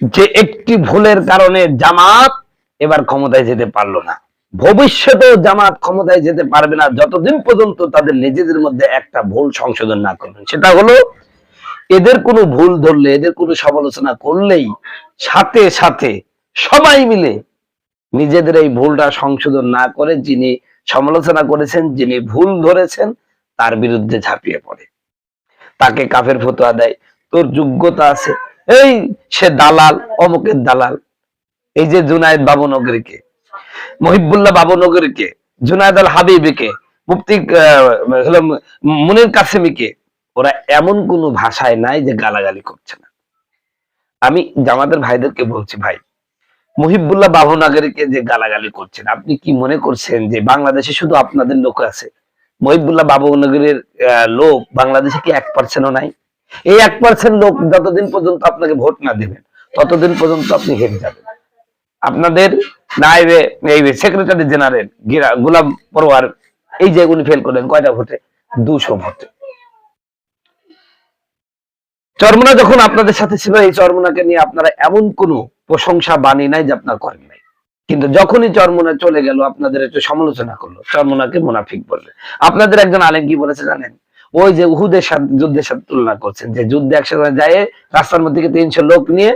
যে একটি ভুলের কারণে জামাত এবার ক্ষমতায় যেতে পারলো না, ভবিষ্যতেও জামাত ক্ষমতায় যেতে পারবে না যতদিন পর্যন্ত তাদের নিজেদের মধ্যে একটা ভুল সংশোধন না করবেন। সেটা হলো এদের কোনো ভুল ধরলে, এদের কোনো সমালোচনা করলেই সাথে সাথে সবাই মিলে নিজেদের এই ভুলটা সংশোধন না করে যিনি সমালোচনা করেছেন, যিনি ভুল ধরেছেন তার বিরুদ্ধে ঝাঁপিয়ে পড়ে, তাকে কাফের ফতোয়া দেয়। তোর যোগ্যতা আছে, এই সে দালাল, অমুকের দালাল। এই যে জুনায়েদ বাবুনগরীকে, মহিবুল্লাহ বাবুনগরীকে, জুনায়েদ আল হাবিবিকে, মুফতি মুনির কাসেমিকে, ওরা এমন কোন ভাষায় নাই যে গালাগালি করছে না। আমি জামাতের ভাইদেরকে বলছি, ভাই মুহিবুল্লাহ বাবুনগরীকে যে গালাগালি করছেন, আপনি কি মনে করছেন যে বাংলাদেশে শুধু আপনাদের লোক আছে? মহিবুল্লাহ বাবুনগরীর লোক বাংলাদেশে কি 1% নাই? এই 1% লোক যতদিন পর্যন্ত আপনাকে ভোট না দিবেন ততদিন পর্যন্ত আপনি হেরে যাবেন। আপনাদের নাইবে এই সেক্রেটারি জেনারেল গোলাম পরোয়ার, এই যে উনি ফেল করলেন কয়টা ভোটে? 200 ভোটে। চরমোনা যখন আপনাদের সাথে ছিল, এই চরমোনাকে নিয়ে আপনারা এমন কোন প্রশংসা বাণী নাই যে আপনার করেন নাই, কিন্তু যখনই চরমোনা চলে গেল আপনাদের একটু সমালোচনা করলো, চরমোনাকে মুনাফিক বলবে। আপনাদের একজন আলেম কি বলেছে জানেন? ওই যে উহুদের যুদ্ধের সাথে তুলনা করছেন, যে যুদ্ধে একসাথে যায় রাস্তার মধ্যে 300 লোক নিয়ে,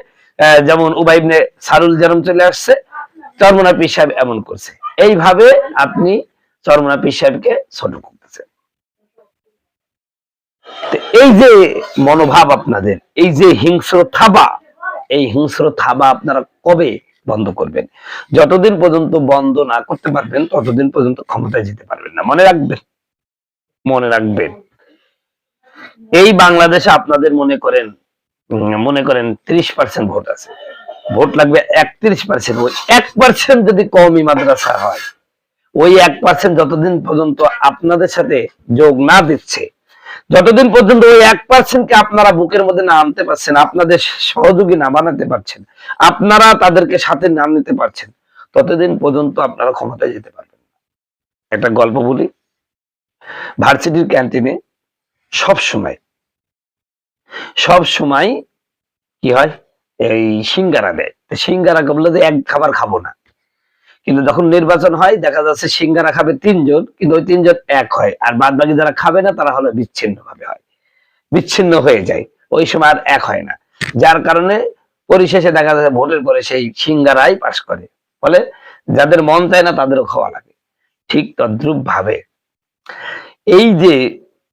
যেমন উবাই ইবনে সালুল যেরকম চলে আসছে, চরমোনা পীর সাহেব এমন করছে। এইভাবে আপনি চরমোনা পীর সাহেবকে ছোট করতেছেন। এই যে মনোভাব আপনাদের, এই যে হিংস্র থাবা, এই হিংস্র থাবা আপনারা কবে বন্ধ করবেন? যতদিন পর্যন্ত বন্ধ না করতে পারবেন ততদিন পর্যন্ত ক্ষমতায় যেতে পারবেন না। মনে রাখবেন, মনে রাখবেন। এই বাংলাদেশে আপনাদের মনে করেন 30% ভোট আছে, ভোট লাগবে 31%। ওই 1% যদি কওমি মাদ্রাসা হয়, ওই 1% যতদিন পর্যন্ত আপনাদের সাথে যোগ না দিচ্ছে, যতদিন পর্যন্ত ওই 1% কে আপনারা বুকের মধ্যে না আনতে পারছেন, আপনাদের সহযোগী না বানাতে পারছেন, আপনারা তাদেরকে সাথে না নিতে পারছেন, ততদিন পর্যন্ত আপনারা ক্ষমতায় যেতে পারবেন না। একটা গল্প বলি। ভার্সিটির ক্যান্টিনে সব সময় কি হয়, এই সিঙ্গারা দেয়। সিঙ্গারা বললে যে এক খাবার খাবো না, কিন্তু যখন নির্বাচন হয় দেখা যাচ্ছে সিঙ্গারা খাবে 3 জন, কিন্তু ওই 3 জন এক হয়, আর বাদ বাকি যারা খাবে না তারা হলো বিচ্ছিন্ন ভাবে হয়, বিচ্ছিন্ন হয়ে যায়, ওই সময় আর এক হয় না। যার কারণে পরিশেষে দেখা যাচ্ছে ভোটের পরে সেই সিঙ্গারাই পাস করে, ফলে যাদের মন চায় না তাদেরও খাওয়া লাগে। ঠিক তদ্রুপ ভাবে এই যে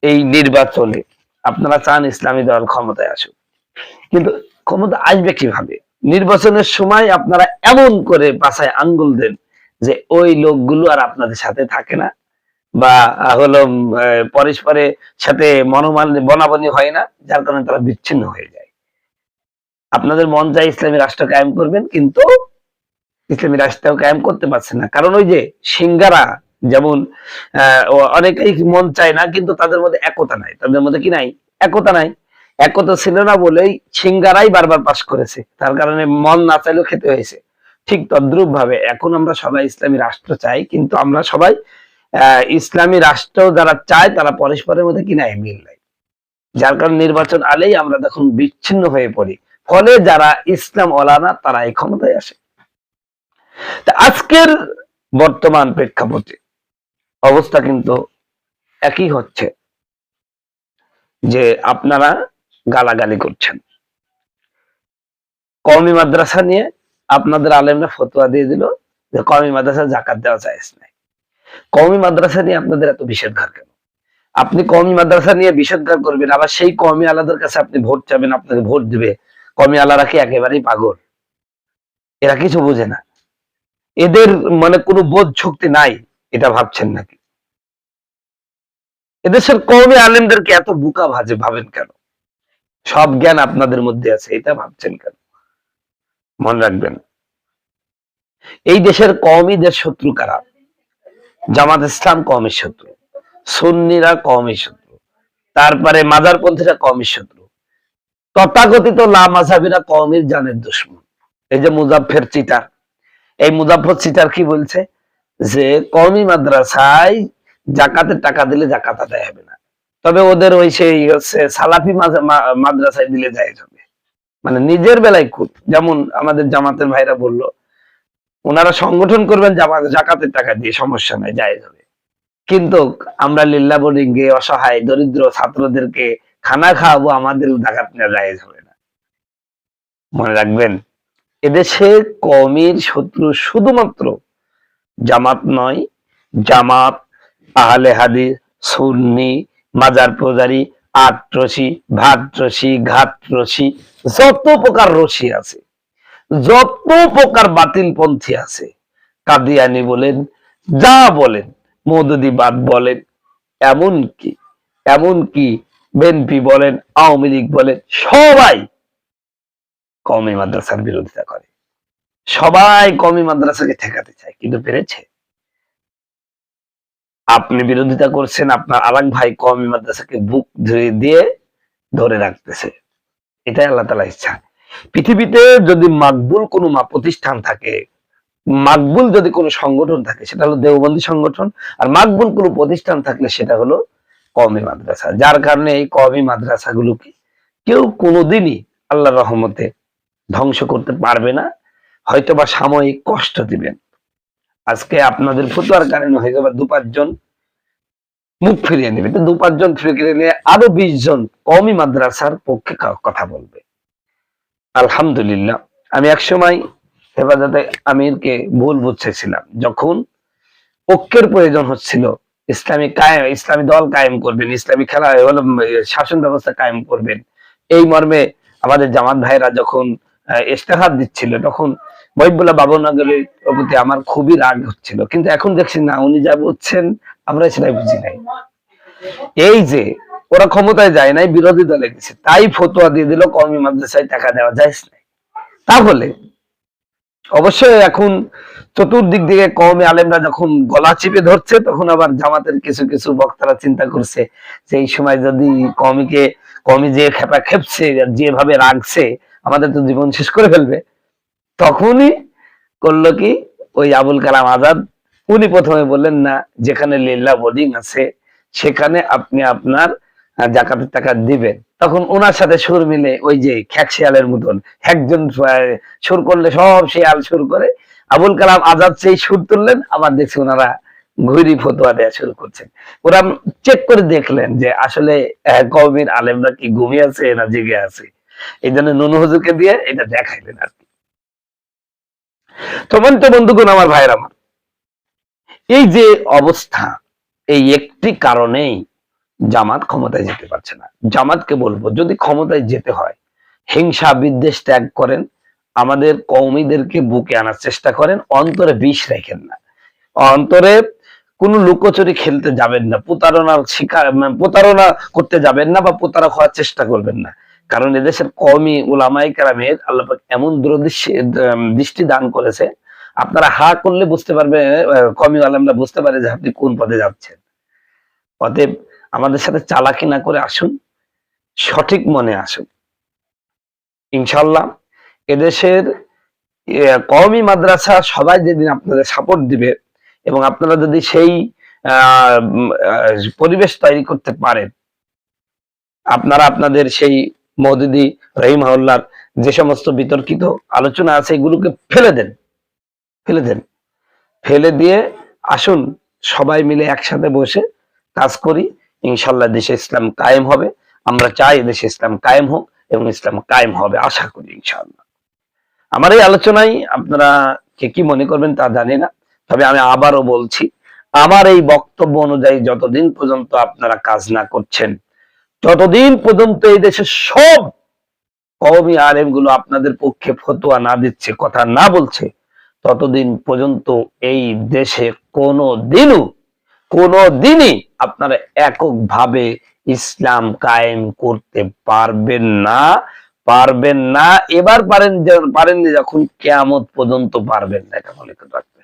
এই নির্বাচনে আপনারা চান ইসলামী দল ক্ষমতায় আসুক, কিন্তু ক্ষমতা আসবে কিভাবে? নির্বাচনের সময় আপনারা এমন করে পাছায় আঙ্গুল দেন যে ওই লোকগুলো আর আপনাদের সাথে থাকে না, বা হলো পরস্পরের সাথে বনাবনি হয় না, যার কারণে তারা বিচ্ছিন্ন হয়ে যায়। আপনাদের মন চায় ইসলামী রাষ্ট্র কায়েম করবেন, কিন্তু ইসলামী রাষ্ট্র কায়েম করতে পারছেন না, কারণ ওই যে সিঙ্গারা যেমন অনেকেই মন চায় না, কিন্তু তাদের মধ্যে একতা নাই। তাদের মধ্যে কি নাই? একতা নাই। একতা ছিল না বলেই সিঙ্গারাই বারবার পাস করেছে, তার কারণে মন না চাইলেও খেতে হয়েছে। ঠিক তদ্রুপ ভাবে এখন আমরা সবাই ইসলামী রাষ্ট্র চাই, কিন্তু আমরা সবাই ইসলামী রাষ্ট্র যারা চায় তারা পরস্পরের মধ্যে কি নাই, মিল নাই। যার কারণে নির্বাচন আলেই আমরা দেখুন বিচ্ছিন্ন হয়ে পড়ি, ফলে যারা ইসলাম ওলানা তারা এই ক্ষমতায় আসে। তা আজকের বর্তমান প্রেক্ষাপটে অবস্থা কিন্তু একই হচ্ছে, যে আপনারা গালাগালি করছেন। কওমি মাদ্রাসা নিয়ে আপনাদের আলেমরা ফতোয়া দিয়ে দিল যে কওমি মাদ্রাসা যাকাত দেওয়া জায়েজ নাই। কওমি মাদ্রাসা নিয়ে আপনাদের এত বিষেধঘার কেন? আপনি কওমি মাদ্রাসা নিয়ে বিষেধঘার করবেন, আবার সেই কওমি আলাদের কাছে আপনি ভোট চাবেন, আপনাকে ভোট দিবে। কওমি আলারা কি একেবারেই পাগল? এরা কিছু বোঝে না? এদের মানে কোনো বোধ শক্তি নাই এটা ভাবছেন নাকি? এদেশের কওমি আলেমদেরকে এত বোকা ভাবেন কেন? সব জ্ঞান আপনাদের মধ্যে আছে, এটা ভাবছেন কেন? মনে রাখবেন, এই দেশের কওমিদের শত্রু কারা? জামাত ইসলাম কওমির শত্রু, সুন্নিরা কওমির শত্রু, তারপরে মাজারপন্থীরা কওমির শত্রু, তথাকথিত লামাযাবিরা কওমির জানের দুশমন। এই যে মুজাফফর চিটার, এই মুজাফফর চিটার কি বলছে? যে কওমি মাদ্রাসায় জাকাতের টাকা দিলে জাকাত আদায় হবে না, তবে ওদের ওই সেই হচ্ছে সালাফি মাদ্রাসায় দিলে জায়েজ হবে। মানে নিজের বেলায় যেমন আমাদের জামাতের ভাইরা বলল, ওনারা সংগঠন করবেন জাকাতের টাকা দিয়ে, সমস্যা নাই, জায়েজ হবে। কিন্তু আমরা লিল্লা বোর্ডিং এ অসহায় দরিদ্র ছাত্রদেরকে খানা খাওয়াবো, আমাদের জাকাত নেওয়া জায়েজ হবে না। মনে রাখবেন, এদেশে কওমের শত্রু শুধুমাত্র জামাত নয়, জামাত, আহলে হাদিস, সুন্নি, মাজার পূজারি, আটরশি, ভাটরশি, ঘাটরশি, যত প্রকার রশি আছে, যত প্রকার বাতিল পন্থী আছে, কাদিয়ানি বলেন, যা বলেন, মৌদুদিবাদ বলেন, এমনকি এমনকি বিএনপি বলেন, আওয়ামী লীগ বলেন, সবাই কওমি মাদ্রাসার বিরোধিতা করে। সবাই কওমি মাদ্রাসাকে ঠেকাতে চায়, কিন্তু পেরেছে? আপনি বিরোধিতা করছেন, আপনার আরেক ভাই কওমি মাদ্রাসাকে বুক দিয়ে ধরে রাখতেছে। এটাই আল্লাহ তাআলার ইচ্ছা। পৃথিবীতে যদি মাকবুল কোনো প্রতিষ্ঠান থাকে, মাকবুল যদি কোনো সংগঠন থাকে, সেটা হলো দেওবন্দি সংগঠন। আর মাকবুল কোনো প্রতিষ্ঠান থাকলে সেটা হলো কওমি মাদ্রাসা। যার কারণে এই কওমি মাদ্রাসাগুলোকে কেউ কোনোদিনই আল্লাহর রহমতে ধ্বংস করতে পারবে না, হয়তোবা সাময়িক কষ্ট দিবেন। আজকে আপনাদের ফতোয়ার কারণে হয়ে যাবে 2-5 জন মুখ ফিরিয়ে নেবে, তো 2-5 জন ফিরিয়ে নিয়ে আরো 20 জন কওমি মাদ্রাসার পক্ষে কথা বলবে। আলহামদুলিল্লাহ, আমি একসময় হেফাজতে আমিরকে ভুল বুঝেছিলাম। যখন ঐক্যের প্রয়োজন হচ্ছিল, ইসলামী দল কায়েম করবেন, ইসলামী খেলা শাসন ব্যবস্থা কায়েম করবেন, এই মর্মে আমাদের জামাত ভাইরা যখন ইস্তেহার দিচ্ছিল, তখন মহিবুল্লাহ বাবুনগরের প্রতি আমার খুবই রাগ হচ্ছিল। কিন্তু এখন দেখছি না, উনি যা বুঝছেন আমরা সেটাই বুঝি নাই। এই যে ওরা ক্ষমতায় যায় নাই, বিরোধী দলে গেছে, তাই ফতোয়া দিয়ে দিল কওমি মাদ্রাসায় টাকা দেওয়া যায় না। তাহলে অবশ্যই এখন চতুর্দিক দিকে কওমি আলেমরা যখন গলা চিপে ধরছে, তখন আবার জামাতের কিছু কিছু বক্তারা চিন্তা করছে যে এই সময় যদি কওমি যে খেপা খেপছে, যেভাবে রাখছে, আমাদের তো জীবন শেষ করে ফেলবে। তখনই করলো কি, ওই আবুল কালাম আজাদ, উনি প্রথমে বললেন না, যেখানে লিল্লাহ বোর্ডিং আছে সেখানে আপনি আপনার জাকাতের টাকা দিবেন। তখন ওনার সাথে সুর মিলে ওই যে খ্যাক শিয়ালের মতন একজন সুর করলে সব শিয়াল সুর করে, আবুল কালাম আজাদ সেই সুর তুললেন, আবার দেখছি ওনারা ঘুরি ফতোয়া দেওয়া শুরু করছেন। ওরা চেক করে দেখলেন যে আসলে কওমির আলেমরা কি ঘুমিয়ে আছে না জেগে আছে, এই জন্য নুনু হুজুরকে দিয়ে এটা দেখাইলেন আর কি। তো বন্ধুগণ, আমার ভাইয়ের আমার, এই যে অবস্থা, এই একটি কারণেই জামাত ক্ষমতায় যেতে পারছে না। জামাতকে বলবো, যদি ক্ষমতায় যেতে হয়, হিংসা বিদ্বেষ ত্যাগ করেন, আমাদের কওমিদেরকে বুকে আনার চেষ্টা করেন, অন্তরে বিষ রাখেন না, অন্তরে কোন লুকোচুরি খেলতে যাবেন না, প্রতারণা করতে যাবেন না, বা প্রতারক হওয়ার চেষ্টা করবেন না। কারণ এদেশের কওমি উলামায়ে কেরামের আল্লাহ পাক এমন দৃষ্টি দান করেছে, আপনারা হা করলে বুঝতে পারবে, কওমি আলেমরা বুঝতে পারে যে আপনি কোন পথে যাচ্ছেন। অতএব আমাদের সাথে চালাকি না করে আসুন, সঠিক মনে আসুন। ইনশাআল্লাহ এদেশের কওমি মাদ্রাসা সবাই যেদিন আপনাদের সাপোর্ট দিবে, এবং আপনারা যদি সেই পরিবেশ তৈরি করতে পারেন, আপনারা আপনাদের সেই মওদুদি রহিমাহুল্লাহর যে সমস্ত বিতর্কিত আলোচনা আছে, এগুলোকে ফেলে দেন, ফেলে দিয়ে আসুন, সবাই মিলে একসাথে বসে কাজ করি। ইনশাআল্লাহ দেশে ইসলাম কায়েম হবে। আমরা চাই দেশে ইসলাম কায়েম হোক, এবং ইসলাম কায়েম হবে, আশা করি ইনশাআল্লাহ। আমার এই আলোচনায় আপনারা কে কি মনে করবেন তা জানি না, তবে আমি আবারও বলছি, আমার এই বক্তব্য অনুযায়ী যতদিন পর্যন্ত আপনারা কাজ না করছেন, ততদিন পর্যন্ত এই দেশের সব কওমি আলেম গুলো আপনাদের পক্ষে ফতোয়া না দিচ্ছে, কথা না বলছে, ততদিন পর্যন্ত এই দেশে কোনোদিনই আপনারা এককভাবে ইসলাম কায়েম করতে পারবেন না। এবার পারেননি, যখন কিয়ামত পর্যন্ত পারবেন না, এটা মনে রাখবেন।